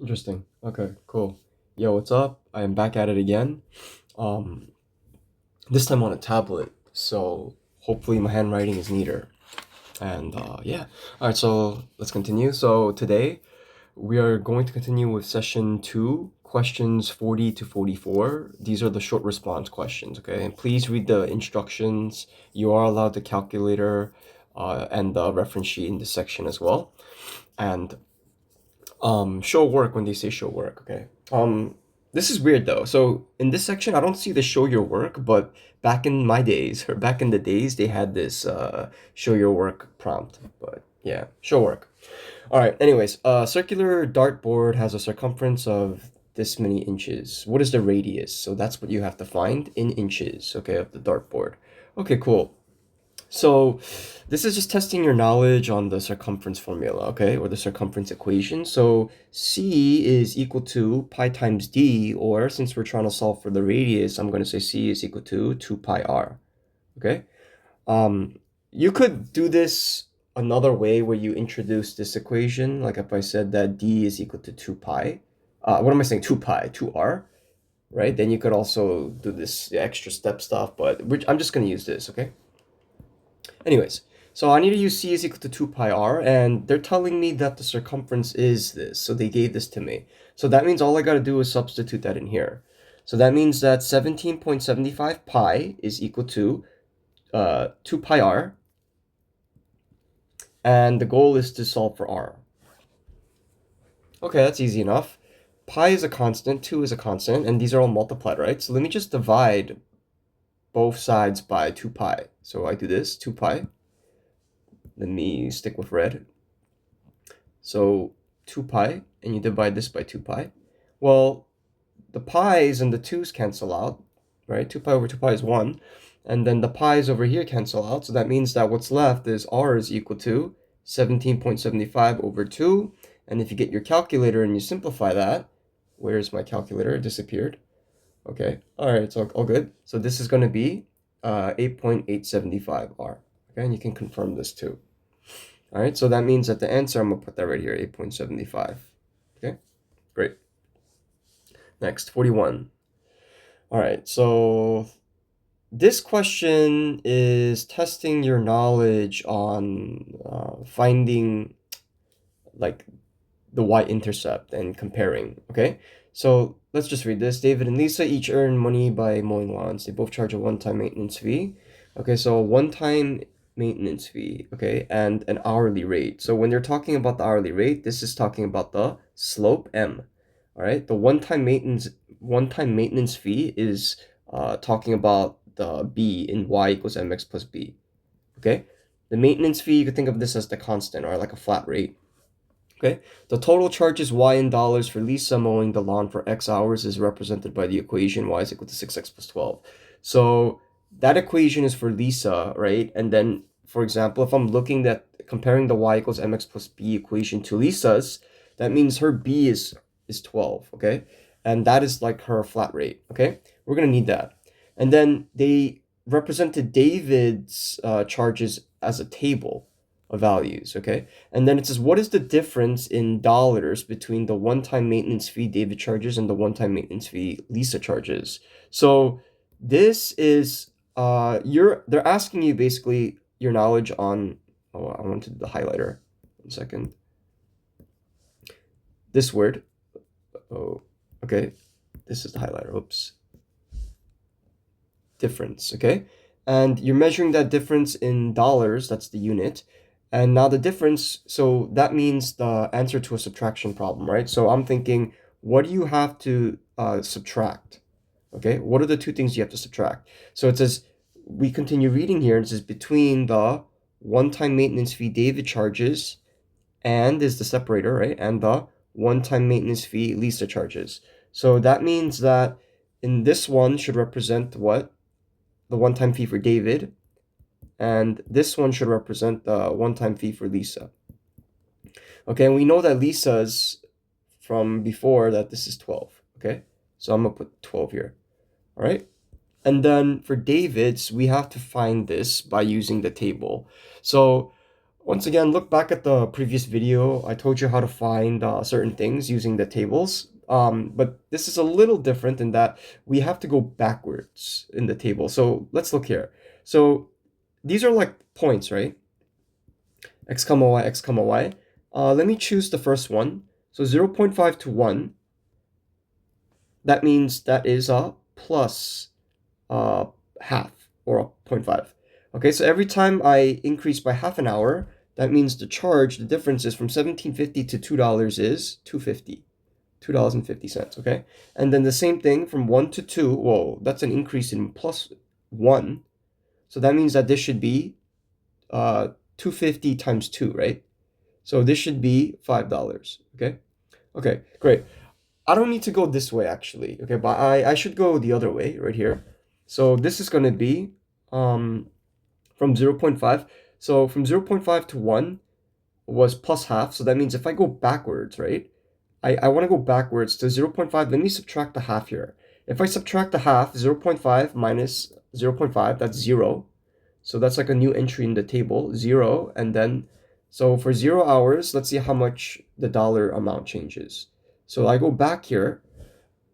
Interesting. Okay, cool. Yo, what's up? I am back at it again. Um, this time on a tablet, so hopefully my handwriting is neater. And yeah. All right, so let's continue. So today we are going to continue with session 2, questions 40 to 44. These are the short response questions, okay? And please read the instructions. You are allowed the calculator and the reference sheet in this section as well. And show work when they say show work, okay? This is weird though. So in this section, I don't see the show your work, but back in my days, or back in the days, they had this show your work prompt. But yeah, show work. All right, anyways, a circular dartboard has a circumference of this many inches. What is the radius? So that's what you have to find in inches, okay, of the dartboard. Okay, cool. So this is just testing your knowledge on the circumference formula, okay, or the circumference equation. So C is equal to pi times D, or since we're trying to solve for the radius, I'm going to say C is equal to 2 pi r, okay? You could do this another way where you introduce this equation, like if I said that D is equal to 2 pi, what am I saying, 2 pi, 2r, right? Then you could also do this extra step stuff, but I'm just going to use this, okay? Anyways, so I need to use C is equal to 2 pi r, and they're telling me that the circumference is this, so they gave this to me. So that means all I gotta do is substitute that in here. So that means that 17.75 pi is equal to 2 pi r, and the goal is to solve for r. Okay, that's easy enough. Pi is a constant, 2 is a constant, and these are all multiplied, right? So let me just divide both sides by 2 pi. So I do this, 2 pi. Let me stick with red. So 2 pi, and you divide this by 2 pi. Well, the pi's and the 2's cancel out, right? 2 pi over 2 pi is 1. And then the pi's over here cancel out. So that means that what's left is r is equal to 17.75 over 2. And if you get your calculator and you simplify that, where's my calculator? It disappeared. Okay. All right. So all good. So this is going to be 8.875 r. Okay. And you can confirm this too. All right, so that means that the answer, I'm going to put that right here, 8.75. Okay, great. Next, 41. All right, so this question is testing your knowledge on finding like the y-intercept and comparing, okay? So let's just read this. David and Lisa each earn money by mowing lawns. They both charge a one-time maintenance fee. Okay, so a one-time maintenance fee, okay, and an hourly rate. So when they're talking about the hourly rate, this is talking about the slope m. All right, the one-time maintenance fee is talking about the b in y equals mx plus b. Okay, the maintenance fee, you could think of this as the constant or like a flat rate. Okay, the total charges y in dollars for Lisa mowing the lawn for x hours is represented by the equation y is equal to 6x plus 12. So that equation is for Lisa, right? And then, for example, if I'm looking at comparing the y equals mx plus b equation to Lisa's, that means her b is 12, okay? And that is like her flat rate, okay? We're gonna need that. And then they represented David's charges as a table of values, okay? And then it says, what is the difference in dollars between the one-time maintenance fee David charges and the one-time maintenance fee Lisa charges? So this is they're asking you basically your knowledge on, oh, I wanted the highlighter. 1 second. This word. Oh, okay. This is the highlighter. Oops. Difference, okay? And you're measuring that difference in dollars, that's the unit. And now the difference, so that means the answer to a subtraction problem, right? So I'm thinking, what do you have to subtract? Okay, what are the two things you have to subtract? So it says, we continue reading here, and it says between the one-time maintenance fee David charges and is the separator, right? And the one-time maintenance fee Lisa charges. So that means that in this one should represent what? The one-time fee for David, and this one should represent the one-time fee for Lisa. Okay, and we know that Lisa's from before that this is 12, okay? So I'm gonna put 12 here, all right? And then for David's, we have to find this by using the table. So Once again, look back at the previous video. I told you how to find certain things using the tables. But this is a little different in that we have to go backwards in the table. So let's look here. So these are like points, right? X comma y, x comma y. Let me choose the first one. So 0.5 to 1. That means that is a plus half or a 0.5. Okay, so every time I increase by half an hour, that means the charge, the difference is from $17.50 to $2 is $2.50. $2.50, okay? And then the same thing from 1 to 2, whoa, that's an increase in plus 1. So that means that this should be 250 times 2, right? So this should be $5, okay? Okay, great. I don't need to go this way actually, okay, but I should go the other way right here. So this is going to be from 0.5. So from 0.5 to 1 was plus half. So that means if I go backwards, right? I want to go backwards to 0.5. Let me subtract the half here. If I subtract the half, 0.5 minus 0.5, that's 0. So that's like a new entry in the table, 0. And then, so for 0 hours, let's see how much the dollar amount changes. So I go back here,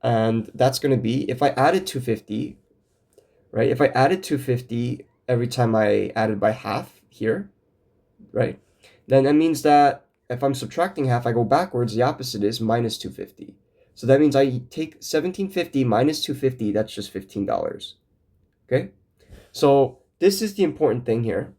and that's going to be, if I added 250, right? If I added 250 every time I added by half here, right? Then that means that if I'm subtracting half, I go backwards, the opposite is minus 250. So that means I take 1750 minus 250, that's just $15. Okay? So this is the important thing here.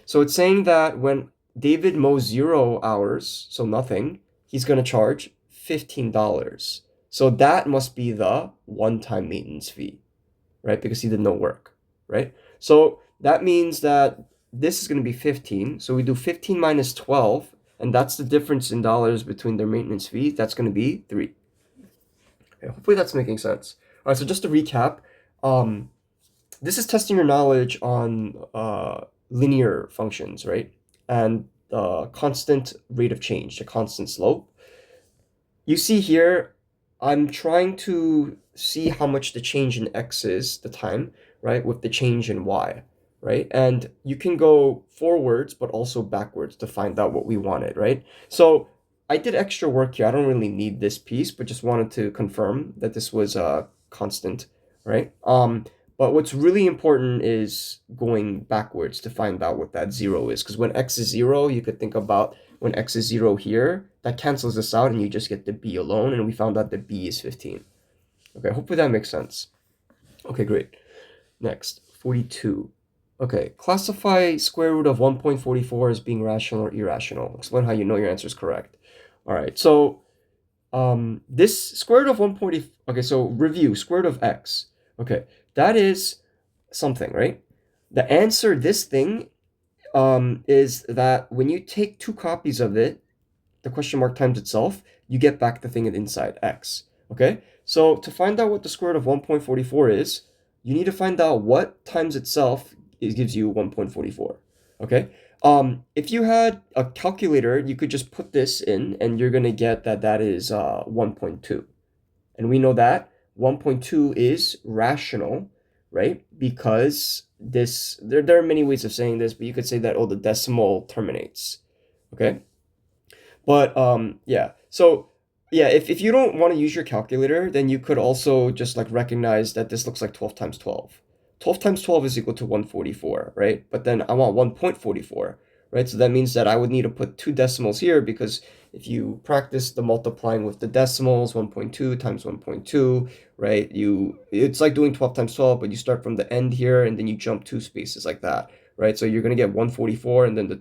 So it's saying that when David mows 0 hours, so nothing, he's going to charge $15. So that must be the one-time maintenance fee, right? Because he did no work, right? So that means that this is going to be 15. So we do 15 minus 12, and that's the difference in dollars between their maintenance fee. That's going to be 3. Okay, hopefully that's making sense. All right, so just to recap, this is testing your knowledge on linear functions, right? And the constant rate of change, the constant slope. You see here, I'm trying to see how much the change in x is, the time, right, with the change in y, right? And you can go forwards, but also backwards to find out what we wanted, right? So I did extra work here. I don't really need this piece, but just wanted to confirm that this was a constant, right? But what's really important is going backwards to find out what that 0 is. Because when x is 0, you could think about when x is 0 here, that cancels this out and you just get the b alone. And we found out that b is 15. Okay, hopefully that makes sense. Okay, great. Next, 42. Okay, classify square root of 1.44 as being rational or irrational. Explain how you know your answer is correct. All right, so this square root of 1.4, okay, so review, square root of x. Okay, that is something, right? The answer, this thing, is that when you take 2 copies of it, the question mark times itself, you get back the thing inside x. Okay, so to find out what the square root of 1.44 is, you need to find out what times itself gives you 1.44. Okay, if you had a calculator, you could just put this in and you're gonna get that that is 1.2. And we know that 1.2 is rational, right? Because this, there are many ways of saying this, but you could say that, oh, the decimal terminates, okay? But yeah, so yeah, if you don't want to use your calculator, then you could also just like recognize that this looks like 12 times 12. 12 times 12 is equal to 144, right? But then I want 1.44, right? So that means that I would need to put 2 decimals here because if you practice the multiplying with the decimals, 1.2 times 1.2, right? It's like doing 12 times 12, but you start from the end here and then you jump 2 spaces like that, right? So you're gonna get 144, and then the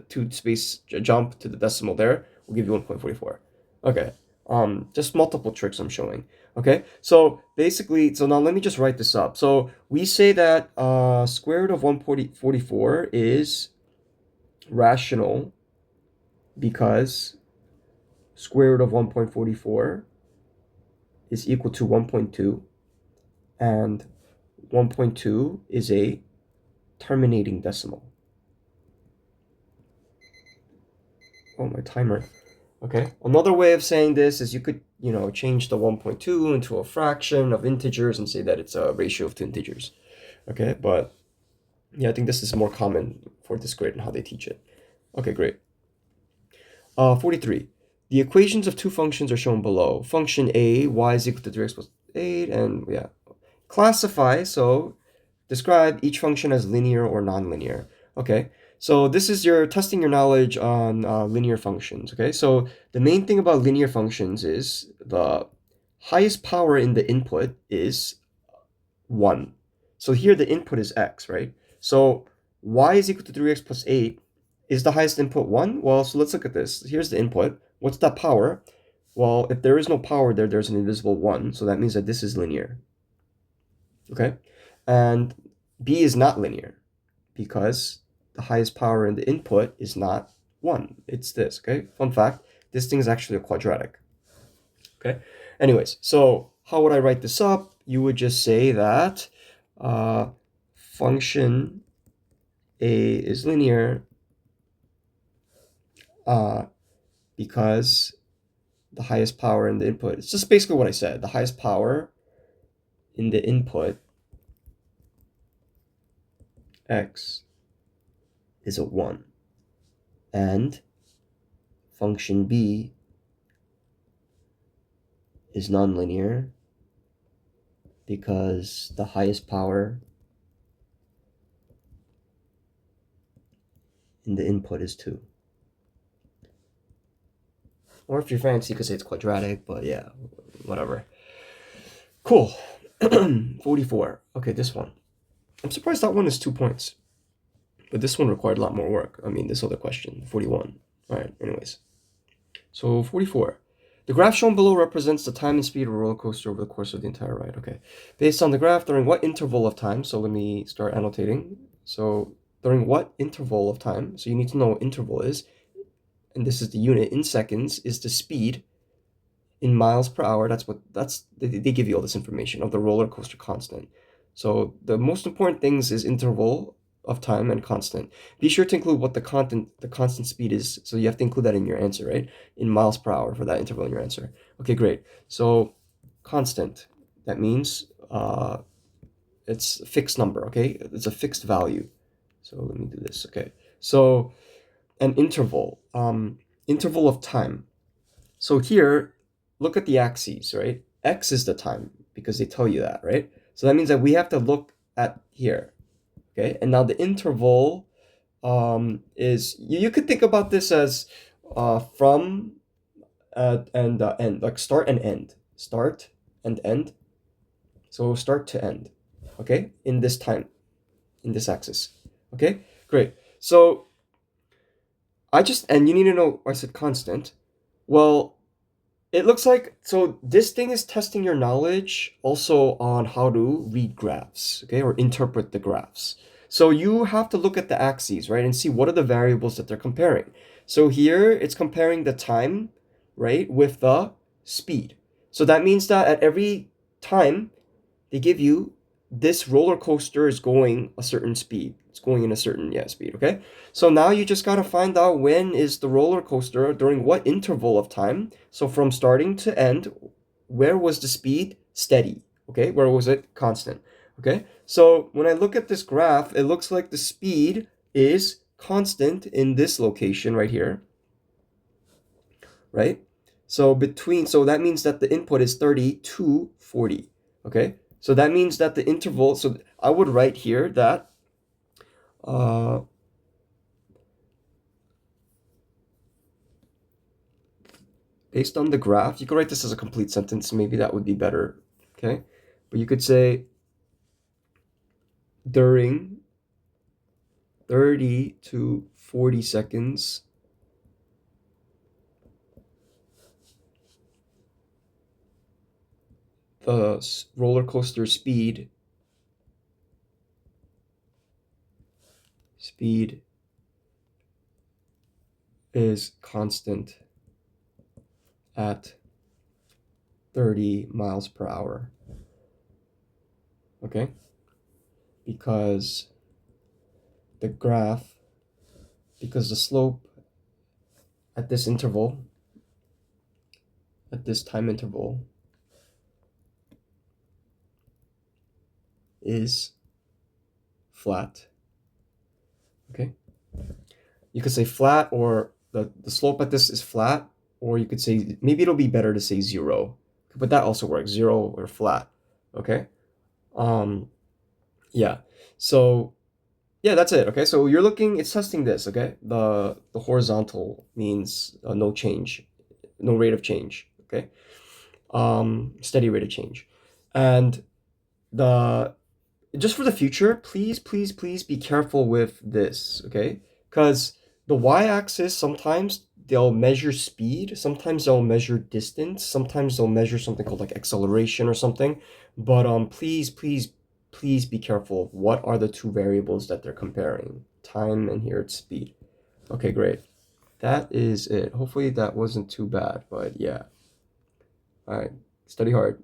two space jump to the decimal there will give you 1.44. Okay, just multiple tricks I'm showing. Okay, so basically, so now let me just write this up. So we say that square root of 144 is rational because square root of 1.44 is equal to 1.2, and 1.2 is a terminating decimal. Oh, my timer. Okay, another way of saying this is you could, change the 1.2 into a fraction of integers and say that it's a ratio of 2 integers. Okay, but Yeah, I think this is more common for this grade and how they teach it. Okay, great. 43. The equations of two functions are shown below. Function A, y is equal to 3x plus 8, and yeah. Classify, so describe each function as linear or nonlinear. Okay, so this is your testing your knowledge on linear functions. Okay, so the main thing about linear functions is the highest power in the input is 1. So here the input is x, right? So y is equal to 3x plus 8. Is the highest input 1? Well, so let's look at this. Here's the input. What's that power? Well, if there is no power there, there's an invisible 1. So that means that this is linear. Okay? And b is not linear because the highest power in the input is not 1. It's this, okay? Fun fact, this thing is actually a quadratic. Okay? Anyways, so how would I write this up? You would just say that function a is linear because the highest power in the input, it's just basically what I said. The highest power in the input, x, is a 1. And function b is nonlinear because the highest power in the input is 2. Or if you're fancy, you could say it's quadratic, but yeah, whatever. Cool. 44. Okay, this one. I'm surprised that one is 2 points. But this one required a lot more work. I mean, this other question, 41. All right, anyways. So 44. The graph shown below represents the time and speed of a roller coaster over the course of the entire ride. Okay. Based on the graph, during what interval of time? So let me start annotating. So during what interval of time? So you need to know what interval is. And this is the unit in seconds, is the speed in miles per hour. They give you all this information of the roller coaster constant. So the most important things is interval of time and constant. Be sure to include what the constant speed is. So you have to include that in your answer, right? In miles per hour for that interval in your answer. Okay, great. So constant, that means it's a fixed number, okay? It's a fixed value. So let me do this, okay? So an interval, interval of time. So here, look at the axes, right? X is the time because they tell you that, right? So that means that we have to look at here, okay? And now the interval is, you could think about this as from and end, like start and end. Start and end. So start to end, okay? In this time, in this axis, okay? Great. So and you need to know, I said constant. Well, it looks like, so this thing is testing your knowledge also on how to read graphs, okay, or interpret the graphs. So you have to look at the axes, right, and see what are the variables that they're comparing. So here it's comparing the time, right, with the speed. So that means that at every time they give you this roller coaster is going a certain speed. It's going in a certain speed, okay? So now you just got to find out when is the roller coaster during what interval of time. So from starting to end, where was the speed steady, okay? Where was it constant, okay? So when I look at this graph, it looks like the speed is constant in this location right here, right? So that means that the input is 30 to 40, okay? So that means that the interval, so I would write here that based on the graph, you could write this as a complete sentence, maybe that would be better, okay? But you could say during 30 to 40 seconds, the roller coaster speed is constant at 30 miles per hour, okay? Because the slope at this interval, at this time interval, is flat Okay, you could say flat, or the slope at this is flat, or you could say maybe it'll be better to say 0, but that also works, 0 or flat. Okay, um yeah, so yeah, that's it. Okay, so you're looking, it's testing this. Okay, the horizontal means no change, no rate of change. Okay, steady rate of change. And the just for the future, please, please, please be careful with this, okay? Because the y-axis, sometimes they'll measure speed, sometimes they'll measure distance, sometimes they'll measure something called like acceleration or something. But please, please, please be careful. What are the two variables that they're comparing? Time, and here it's speed. Okay, great. That is it. Hopefully that wasn't too bad, but yeah. All right, study hard.